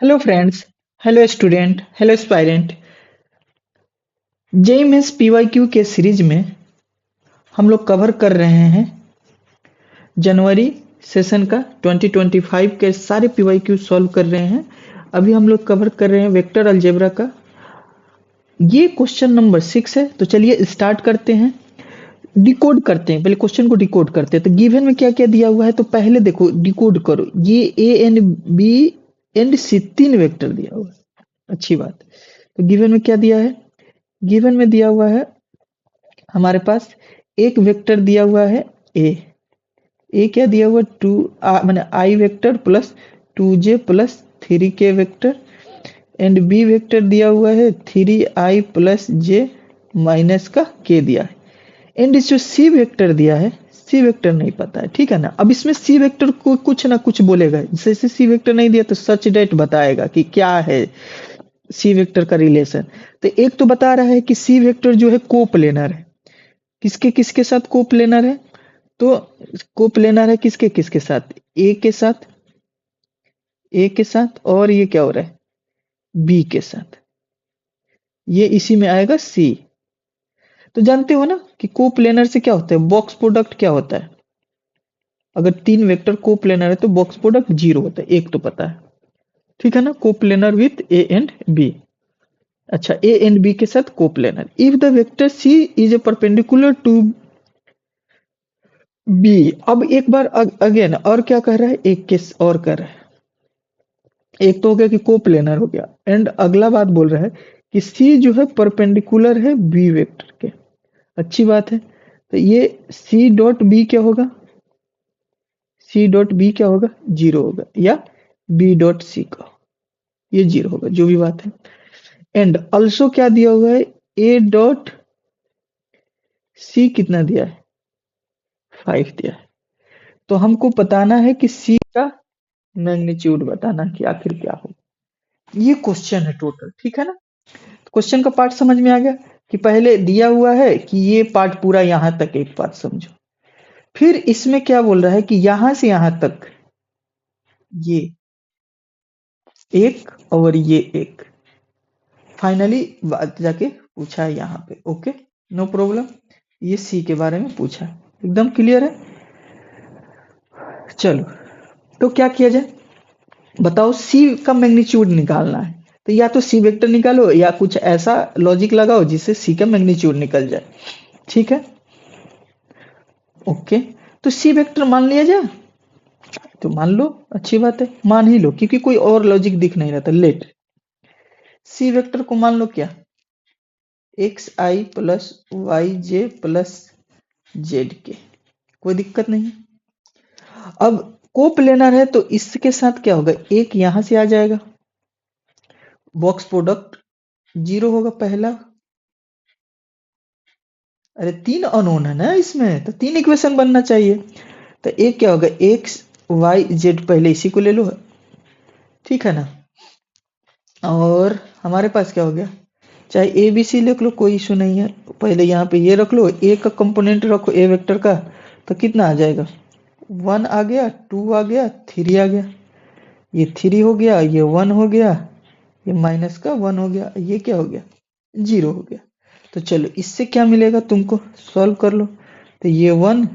Hello friends, hello student, hello aspirant. JEE Mains PYQ के series में हम लोग कवर कर रहे हैं जनवरी सेशन का 2025 के सारे पीवाईक्यू सॉल्व कर रहे हैं। अभी हम लोग कवर कर रहे हैं वेक्टर अलजेब्रा का। ये क्वेश्चन नंबर 6 है, तो चलिए स्टार्ट करते हैं। डिकोड करते हैं, पहले क्वेश्चन को डिकोड करते हैं। तो गिवन में क्या क्या दिया हुआ है, तो पहले देखो डिकोड करो। ये ए एंड बी एंड सी तीन वेक्टर दिया हुआ है। अच्छी बात। तो गिवन में क्या दिया है, गिवन में दिया हुआ है हमारे पास एक वेक्टर दिया हुआ है ए। ए क्या दिया हुआ, टू मैंने I vector plus 2j plus 3k vector. And B vector दिया हुआ है 3i प्लस जे माइनस का के दिया है। एंड जो सी वेक्टर दिया है, सी वेक्टर नहीं पता है, ठीक है ना। अब इसमें सी वेक्टर को कुछ ना कुछ बोलेगा। जैसे सी वेक्टर नहीं दिया तो सच डेट बताएगा कि क्या है सी वेक्टर का रिलेशन। तो एक तो बता रहा है कि सी वेक्टर जो है कोप्लेनर है। किसके किसके साथ कोप्लेनर है, तो कोप्लेनर है किसके किसके साथ, ए के साथ, ए के साथ, और ये क्या हो रहा है बी के साथ। ये इसी में आएगा सी। तो जानते हो ना कि कोप्लेनर से क्या होता है, बॉक्स प्रोडक्ट क्या होता है। अगर तीन वेक्टर कोप्लेनर है तो बॉक्स प्रोडक्ट जीरो होता है, एक तो पता है, ठीक है ना। Coplanar with A and B. अच्छा, ए एंड बी के साथ coplanar if the vector C is a perpendicular to B. अब एक बार अगेन और क्या कह रहा है, एक केस और कर रहा है। एक तो हो गया कि कोप्लेनर हो गया, एंड अगला बात बोल रहा है कि सी जो है परपेंडिकुलर है बी वेक्टर के। अच्छी बात है। तो ये सी डॉट बी क्या होगा, सी डॉट बी क्या होगा, जीरो होगा, या बी डॉट सी का ये जीरो होगा, जो भी बात है। एंड ऑल्सो क्या दिया हुआ है, ए डॉट सी कितना दिया है, 5 दिया है। तो हमको बताना है कि सी का मैग्नीट्यूड बताना कि आखिर क्या हो। ये क्वेश्चन है टोटल, ठीक है ना। क्वेश्चन का पार्ट समझ में आ गया कि पहले दिया हुआ है कि ये पार्ट पूरा यहां तक एक बात समझो। फिर इसमें क्या बोल रहा है कि यहां से यहां तक ये एक और ये एक, फाइनली बात जाके पूछा है यहाँ पे। Okay, no problem. ये सी के बारे में पूछा है, एकदम क्लियर है। चलो, तो क्या किया जाए, बताओ सी का मैग्नीट्यूड निकालना है। तो या तो सी वेक्टर निकालो या कुछ ऐसा लॉजिक लगाओ जिससे सी का मैग्नीट्यूड निकल जाए, ठीक है। ओके, तो सी वेक्टर मान लिया जाए, तो मान लो, अच्छी बात है, मान ही लो क्योंकि कोई और लॉजिक दिख नहीं रहा था। लेट सी वेक्टर को मान लो क्या, एक्स आई प्लस वाई जे प्लस जेड के, कोई दिक्कत नहीं। अब कोप्लेनर है तो इसके साथ क्या होगा, एक यहां से आ जाएगा, बॉक्स प्रोडक्ट जीरो होगा पहला। अरे तीन अननोन है ना इसमें, तो तीन इक्वेशन बनना चाहिए। तो एक क्या होगा, एक्स वाई जेड, पहले इसी को ले लो, ठीक है ना। और हमारे पास क्या हो गया, चाहे ए बी सी लिख लो, कोई इशू नहीं है। पहले यहाँ पे ये रख लो, ए का कंपोनेंट रखो ए वेक्टर का, तो कितना आ जाएगा, 1 आ गया, 2 आ गया, 3 आ गया। ये 3 हो गया, ये 1 हो गया, ये माइनस का 1 हो गया, ये क्या हो गया, जीरो हो गया। तो चलो इससे क्या मिलेगा तुमको, सॉल्व कर लो। तो ये 1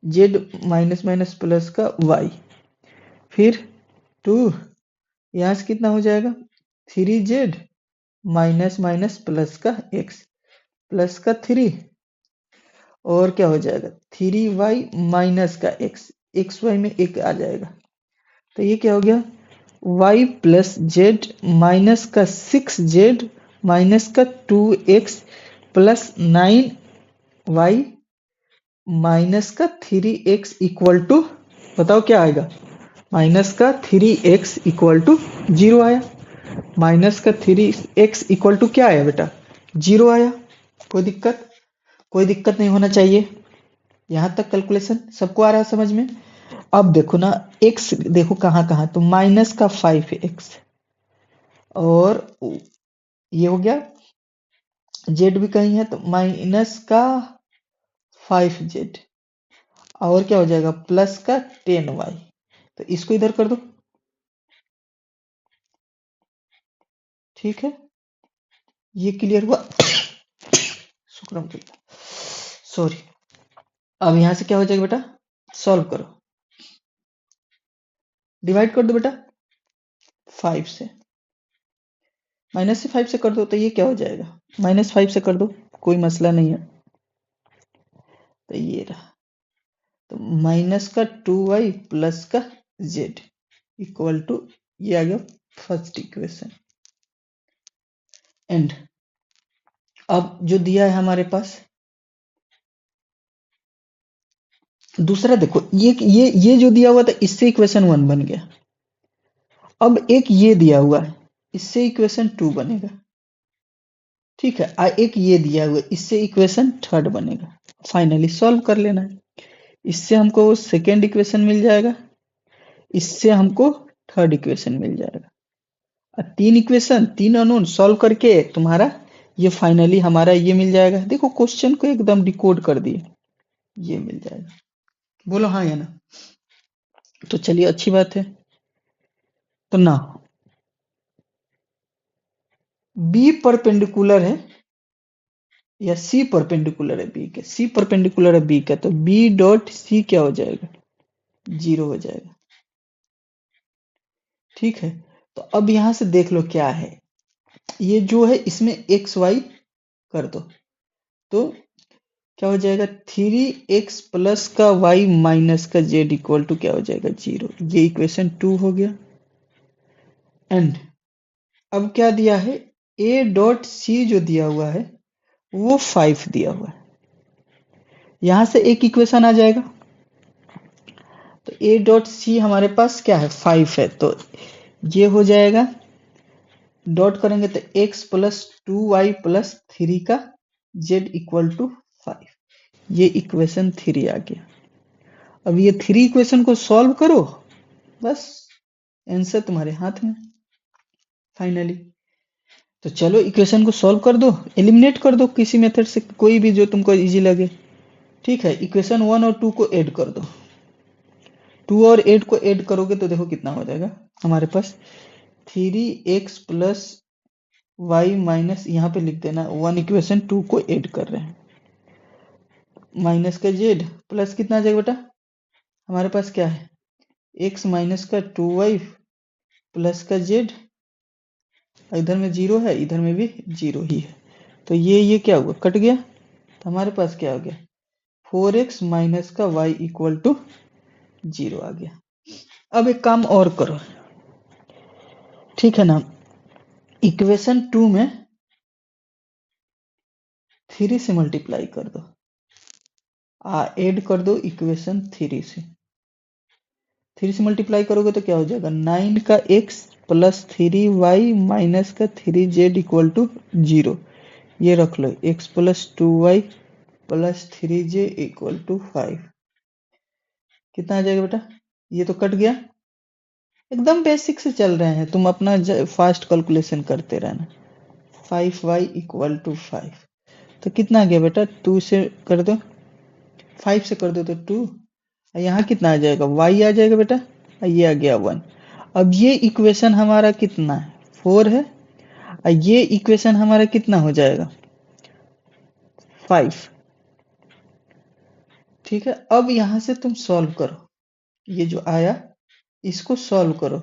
जेड माइनस माइनस प्लस का वाई, फिर 2 यहाँ से कितना हो जाएगा, 3z माइनस माइनस प्लस का x प्लस का 3, और क्या हो जाएगा 3y माइनस का x y में एक आ जाएगा। तो ये क्या हो गया, y प्लस जेड माइनस का 6z माइनस का 2x प्लस 9y माइनस का 3x इक्वल टू, बताओ क्या आएगा, माइनस का 3x इक्वल टू जीरो आया। माइनस का 3x इक्वल टू क्या आया बेटा, जीरो आया। कोई दिक्कत, कोई दिक्कत नहीं होना चाहिए। यहां तक कैलकुलेशन सबको आ रहा है समझ में। अब देखो ना, x देखो कहाँ कहाँ, तो माइनस का 5x, और ये हो गया z भी कहीं है तो माइनस का 5z, और क्या हो जाएगा प्लस का 10y। तो इसको इधर कर दो, ठीक है, ये क्लियर हुआ। शुक्रम सॉरी। अब यहां से क्या हो जाएगा बेटा, सॉल्व करो, डिवाइड कर दो बेटा 5 से, -5 से कर दो तो ये क्या हो जाएगा, -5 से कर दो, कोई मसला नहीं है। तो ये रहा, तो माइनस का 2y प्लस का z इक्वल टू, ये आ गया फर्स्ट इक्वेशन। एंड अब जो दिया है हमारे पास दूसरा, देखो ये जो दिया हुआ था इससे इक्वेशन 1 बन गया। अब एक ये दिया हुआ है, इससे इक्वेशन 2 बनेगा। ठीक है, एक ये दिया हुआ है, इससे इक्वेशन 3 बनेगा। फाइनली सॉल्व कर लेना है। इससे हमको सेकेंड इक्वेशन मिल जाएगा, इससे हमको थर्ड इक्वेशन मिल जाएगा। और 3 इक्वेशन 3 अननोन सॉल्व करके तुम्हारा ये फाइनली हमारा ये मिल जाएगा। देखो क्वेश्चन को एकदम डिकोड कर दिए, ये मिल जाएगा। बोलो हाँ या ना। तो चलिए अच्छी बात है। तो ना बी परपेंडिकुलर है या सी परपेंडिकुलर है बी के, सी परपेंडिकुलर है बी का, तो बी डॉट सी क्या हो जाएगा, 0 हो जाएगा। ठीक है, तो अब यहां से देख लो क्या है, ये जो है इसमें एक्स वाई कर दो, तो क्या हो जाएगा 3x प्लस का y माइनस का z इक्वल टू क्या हो जाएगा 0। ये इक्वेशन 2 हो गया। एंड अब क्या दिया है, a डॉट सी जो दिया हुआ है वो 5 दिया हुआ है, यहां से एक इक्वेशन आ जाएगा। तो a डॉट सी हमारे पास क्या है 5 है, तो ये हो जाएगा, डॉट करेंगे तो x प्लस 2y प्लस 3 का z इक्वल टू 5। ये इक्वेशन 3 आ गया। अब ये 3 इक्वेशन को सॉल्व करो, बस आंसर तुम्हारे हाथ में फाइनली। तो चलो इक्वेशन को सॉल्व कर दो, एलिमिनेट कर दो किसी मेथड से, कोई भी जो तुमको इजी लगे। ठीक है, इक्वेशन 1 और 2 को ऐड कर दो, 2 और 8 को ऐड करोगे तो देखो कितना हो जाएगा हमारे पास, 3x प्लस वाई माइनस, यहाँ पे लिख देना 1 इक्वेशन 2 को ऐड कर रहे हैं, माइनस का z प्लस कितना आ जाएगा बेटा, हमारे पास क्या है x माइनस का 2y प्लस का z, इधर में 0 है इधर में भी 0 ही है, तो ये क्या हुआ कट गया, तो हमारे पास क्या हो गया 4x माइनस का y इक्वल टू 0 आ गया। अब एक काम और करो, ठीक है ना, इक्वेशन 2 में 3 से मल्टीप्लाई कर दो, ऐड कर दो इक्वेशन 3 से, 3 से मल्टीप्लाई करोगे तो क्या हो जाएगा 9 का x प्लस 3y माइनस का 3z इक्वल टू 0। ये रख लो x plus 2y plus 3j equal to 5। कितना आ जाएगा बेटा, ये तो कट गया, एकदम बेसिक से चल रहे हैं, तुम अपना फास्ट कैलकुलेशन करते रहना। 5y इक्वल टू 5, तो कितना आ गया बेटा 2 से कर दो, 5 से कर दो तो 2, यहाँ कितना आ जाएगा y आ जाएगा बेटा, ये आ गया 1। अब ये इक्वेशन हमारा कितना है 4 है, ये इक्वेशन हमारा कितना हो जाएगा 5। ठीक है, अब यहां से तुम सॉल्व करो, ये जो आया इसको सॉल्व करो,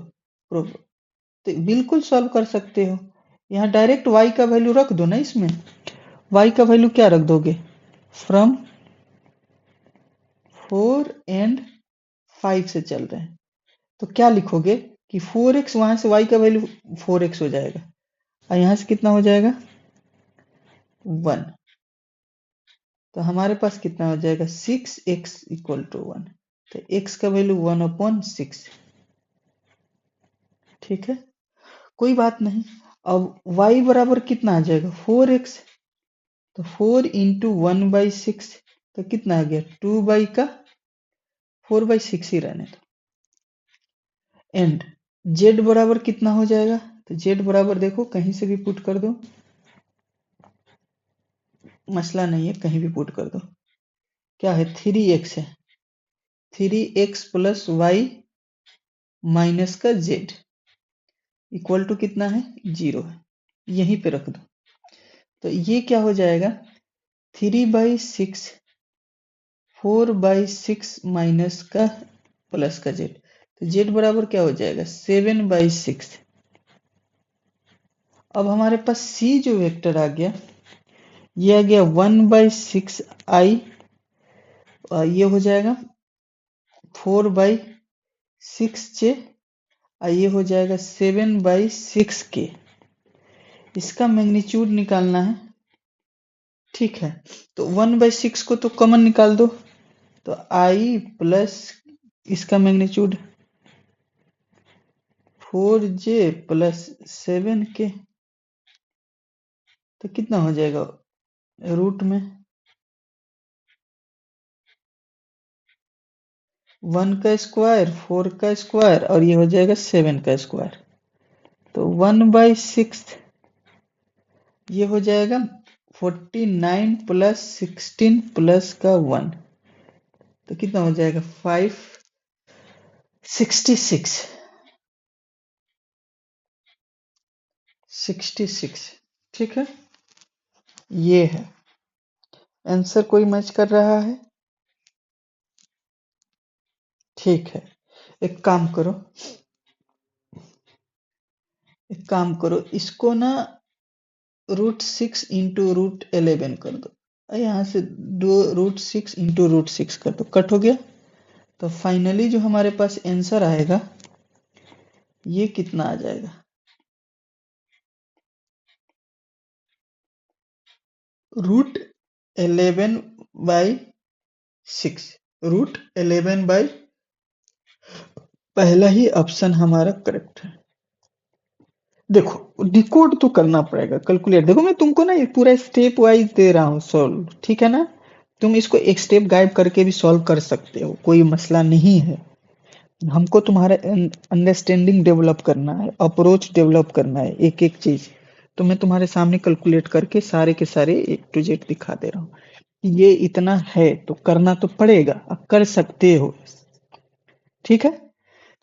तो बिल्कुल सॉल्व कर सकते हो। यहाँ डायरेक्ट y का वैल्यू रख दो ना, इसमें y का वैल्यू क्या रख दोगे, फ्रॉम 4 एंड 5 से चल रहे हैं, तो क्या लिखोगे कि 4x, वहां से y का वैल्यू 4x हो जाएगा, और यहाँ से कितना हो जाएगा 1, तो हमारे पास कितना हो जाएगा 6x इक्वल टू 1, तो x का वैल्यू 1/6। ठीक है, कोई बात नहीं। अब y बराबर कितना आ जाएगा 4x, तो 4 इंटू 1/6, तो कितना आ गया 4/6 ही रहने दो। एंड z बराबर कितना हो जाएगा, तो z बराबर देखो कहीं से भी पुट कर दो, मसला नहीं है, कहीं भी पुट कर दो। क्या है 3x है, 3x प्लस वाई माइनस का z इक्वल टू कितना है 0 है। यहीं पे रख दो। तो ये क्या हो जाएगा, 3/6 4/6 माइनस का प्लस का जेड, तो जेड बराबर क्या हो जाएगा 7/6। अब हमारे पास सी जो वेक्टर आ गया, ये आ गया 1/6i, ये हो जाएगा 4/6j, ये हो जाएगा 7/6k। इसका मैग्नीट्यूड निकालना है, ठीक है। तो 1/6 को तो कॉमन निकाल दो, तो i प्लस इसका मैग्नीट्यूड 4j प्लस 7k, तो कितना हो जाएगा रूट में 1 का स्क्वायर 4 का स्क्वायर और ये हो जाएगा 7 का स्क्वायर। तो 1/6 ये हो जाएगा 49 प्लस 16 प्लस का 1, तो कितना हो जाएगा 566। ठीक है, ये है आंसर। कोई मैच कर रहा है? ठीक है, एक काम करो, इसको ना √6 इंटू √11 कर दो, और यहाँ से दो √6 इंटू √6 कर दो, कट हो गया। तो फाइनली जो हमारे पास आंसर आएगा ये कितना आ जाएगा, √11/6, √11/, पहला ही ऑप्शन हमारा करेक्ट है। देखो डिकोड तो करना पड़ेगा, कैलकुलेट। देखो मैं तुमको ना ये पूरा स्टेप वाइज दे रहा हूँ सॉल्व, ठीक है ना। तुम इसको एक स्टेप गाइड करके भी सॉल्व कर सकते हो, कोई मसला नहीं है। हमको तुम्हारा अंडरस्टैंडिंग डेवलप करना है, अप्रोच डेवलप करना है, एक एक चीज। तो मैं तुम्हारे सामने कैलकुलेट करके सारे के सारे A to Z दिखा दे रहा हूँ। ये इतना है तो करना तो पड़ेगा, अब कर सकते हो, ठीक है।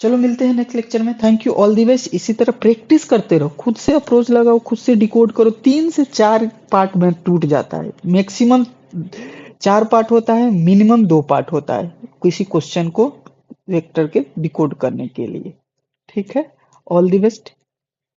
चलो मिलते हैं नेक्स्ट लेक्चर में। Thank you, all the best. इसी तरह प्रैक्टिस करते रहो, खुद से अप्रोच लगाओ, खुद से डिकोड करो। 3 से 4 पार्ट में टूट जाता है, मैक्सिमम 4 पार्ट होता है, मिनिमम 2 पार्ट होता है किसी क्वेश्चन को वेक्टर के डिकोड करने के लिए, ठीक है। All the best.